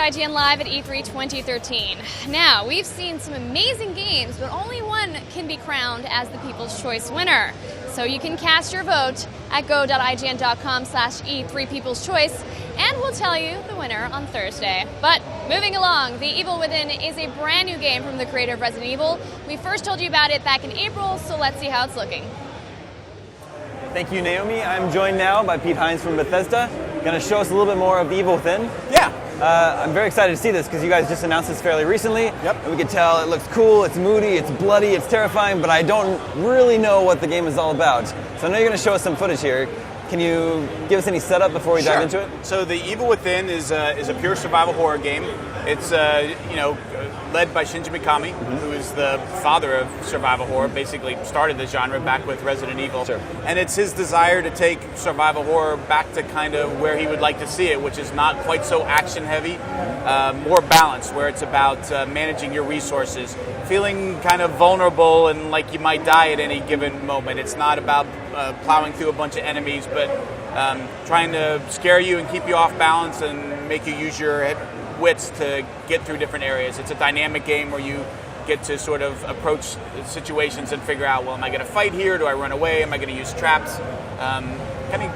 IGN Live at E3 2013. Now, we've seen some amazing games, but only one can be crowned as the People's Choice winner. So you can cast your vote at go.ign.com/E3people'schoice, and we'll tell you the winner on Thursday. But moving along, The Evil Within is a brand new game from the creator of Resident Evil. We first told you about it back in April, so let's see how it's looking. Thank you, Naomi. I'm joined now by Pete Haynes from Bethesda. Going to show us a little bit more of The Evil Within. Yeah. I'm very excited to see this because you guys just announced this fairly recently. Yep. And we could tell it looks cool, it's moody, it's bloody, it's terrifying, but I don't really know what the game is all about. So I know you're going to show us some footage here. Can you give us any setup before we dive into it? So The Evil Within is a pure survival horror game. It's led by Shinji Mikami, who is the father of survival horror. Basically, started the genre back with Resident Evil. Sure. And it's his desire to take survival horror back to kind of where he would like to see it, which is not quite so action heavy, more balanced, where it's about managing your resources, feeling kind of vulnerable and like you might die at any given moment. It's not about plowing through a bunch of enemies, but trying to scare you and keep you off balance and make you use your wits to get through different areas. It's a dynamic game where you get to sort of approach situations and figure out, well, am I going to fight here? Do I run away? Am I going to use traps? Kind of,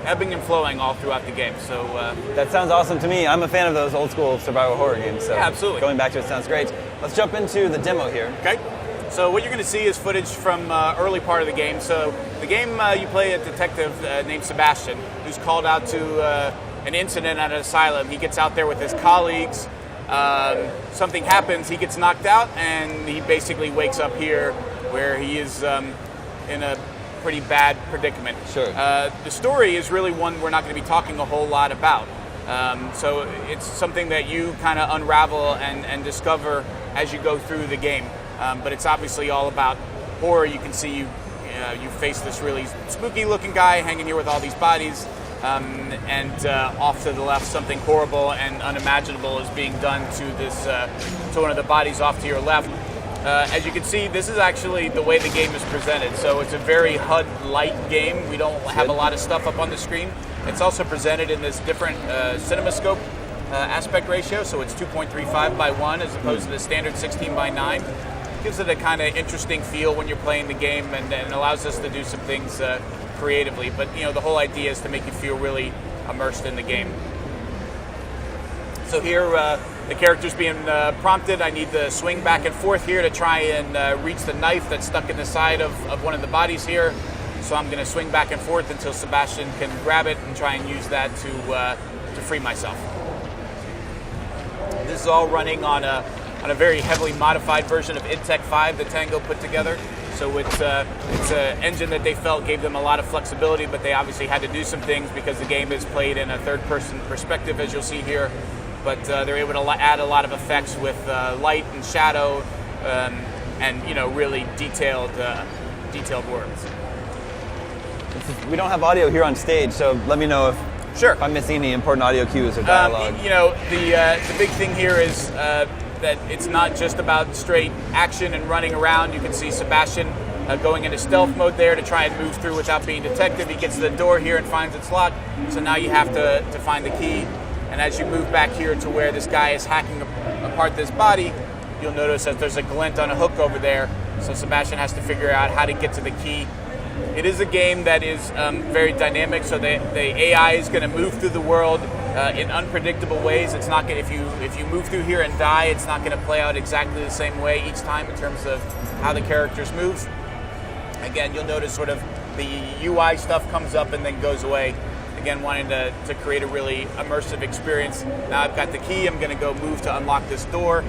ebbing and flowing all throughout the game. So that sounds awesome to me. I'm a fan of those old school survival horror games. So yeah, absolutely. Going back to it sounds great. Let's jump into the demo here. Okay. So what you're going to see is footage from early part of the game. So the game, you play a detective named Sebastian, who's called out to an incident at an asylum. He gets out there with his colleagues. Something happens. He gets knocked out, and he basically wakes up here where he is in a pretty bad predicament. Sure. The story is really one we're not going to be talking a whole lot about. So it's something that you kind of unravel and discover as you go through the game. But it's obviously all about horror. You can see you face this really spooky-looking guy hanging here with all these bodies, and off to the left, something horrible and unimaginable is being done to this to one of the bodies off to your left. As you can see, this is actually the way the game is presented. So it's a very HUD light game. We don't have a lot of stuff up on the screen. It's also presented in this different CinemaScope aspect ratio. So it's 2.35 by 1 as opposed to the standard 16 by 9. Gives it a kind of interesting feel when you're playing the game, and allows us to do some things creatively. But the whole idea is to make you feel really immersed in the game. So here, the character's being prompted. I need to swing back and forth here to try and reach the knife that's stuck in the side of one of the bodies here. So I'm going to swing back and forth until Sebastian can grab it and try and use that to free myself. This is all running on a very heavily modified version of Intech 5 that Tango put together. So it's an engine that they felt gave them a lot of flexibility, but they obviously had to do some things because the game is played in a third-person perspective, as you'll see here. But they're able to add a lot of effects with light and shadow, and really detailed words. We don't have audio here on stage, so let me know if I'm missing any important audio cues or dialogue. The big thing here is that it's not just about straight action and running around. You can see Sebastian going into stealth mode there to try and move through without being detected. He gets to the door here and finds it's locked, so now you have to find the key. And as you move back here to where this guy is hacking apart this body, you'll notice that there's a glint on a hook over there, so Sebastian has to figure out how to get to the key. It is a game that is very dynamic, so the AI is going to move through the world in unpredictable ways. It's not going if you move through here and die, it's not going to play out exactly the same way each time in terms of how the characters move. Again, you'll notice sort of the UI stuff comes up and then goes away. Again, wanting to create a really immersive experience. Now I've got the key, I'm going to go move to unlock this door.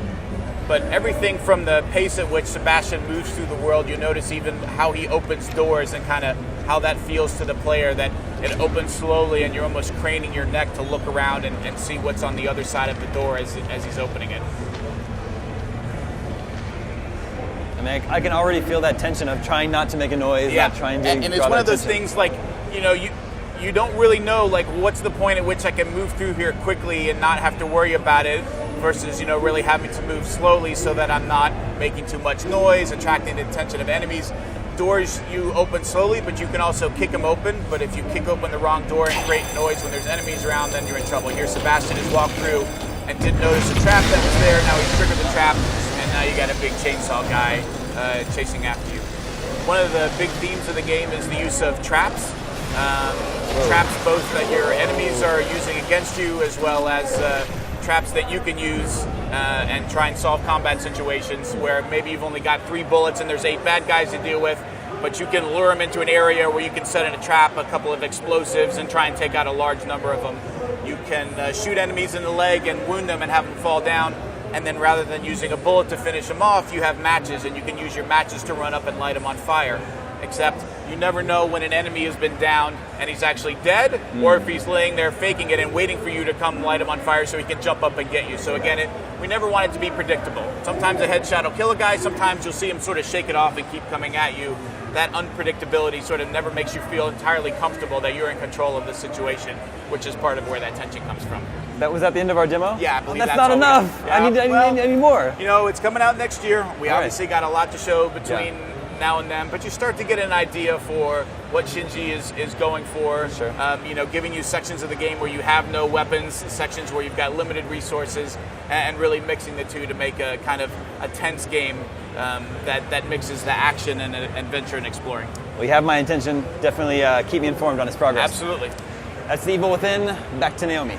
But everything from the pace at which Sebastian moves through the world, you notice even how he opens doors and kind of how that feels to the player, that it opens slowly and you're almost craning your neck to look around and see what's on the other side of the door as he's opening it. I mean, I can already feel that tension of trying not to make a noise, not trying to and it's one of those things like, you don't really know, like, what's the point at which I can move through here quickly and not have to worry about it versus, really having to move slowly so that I'm not making too much noise, attracting the attention of enemies. Doors you open slowly, but you can also kick them open. But if you kick open the wrong door and create noise when there's enemies around, then you're in trouble. Here, Sebastian has walked through, and didn't notice a trap that was there. Now he triggered the trap, and now you got a big chainsaw guy chasing after you. One of the big themes of the game is the use of traps. Traps both that your enemies are using against you, as well as traps that you can use and try and solve combat situations where maybe you've only got 3 bullets and there's 8 bad guys to deal with, but you can lure them into an area where you can set in a trap, a couple of explosives, and try and take out a large number of them. You can shoot enemies in the leg and wound them and have them fall down, and then rather than using a bullet to finish them off, you have matches, and you can use your matches to run up and light them on fire. Except you never know when an enemy has been downed and he's actually dead, or if he's laying there faking it and waiting for you to come light him on fire so he can jump up and get you. So again, we never want it to be predictable. Sometimes a headshot will kill a guy, sometimes you'll see him sort of shake it off and keep coming at you. That unpredictability sort of never makes you feel entirely comfortable that you're in control of the situation, which is part of where that tension comes from. That was at the end of our demo? Yeah, I believe that's not enough. Yeah, I need more. You know, it's coming out next year. We All obviously got a lot to show between now and then, but you start to get an idea for what Shinji is going for. Sure. You know, giving you sections of the game where you have no weapons, sections where you've got limited resources, and really mixing the two to make a kind of a tense game that mixes the action and adventure and exploring. Well, you have my intention. Definitely keep me informed on its progress. Absolutely. That's the Evil Within. Back to Naomi.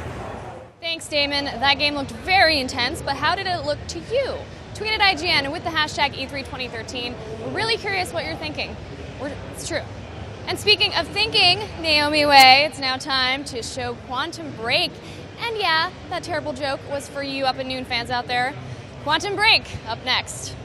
Thanks, Damon. That game looked very intense, but how did it look to you? Tweet at IGN with the hashtag E32013. We're really curious what you're thinking. It's true. And speaking of thinking, Naomi Way, it's now time to show Quantum Break. And yeah, that terrible joke was for you Up at Noon fans out there. Quantum Break, up next.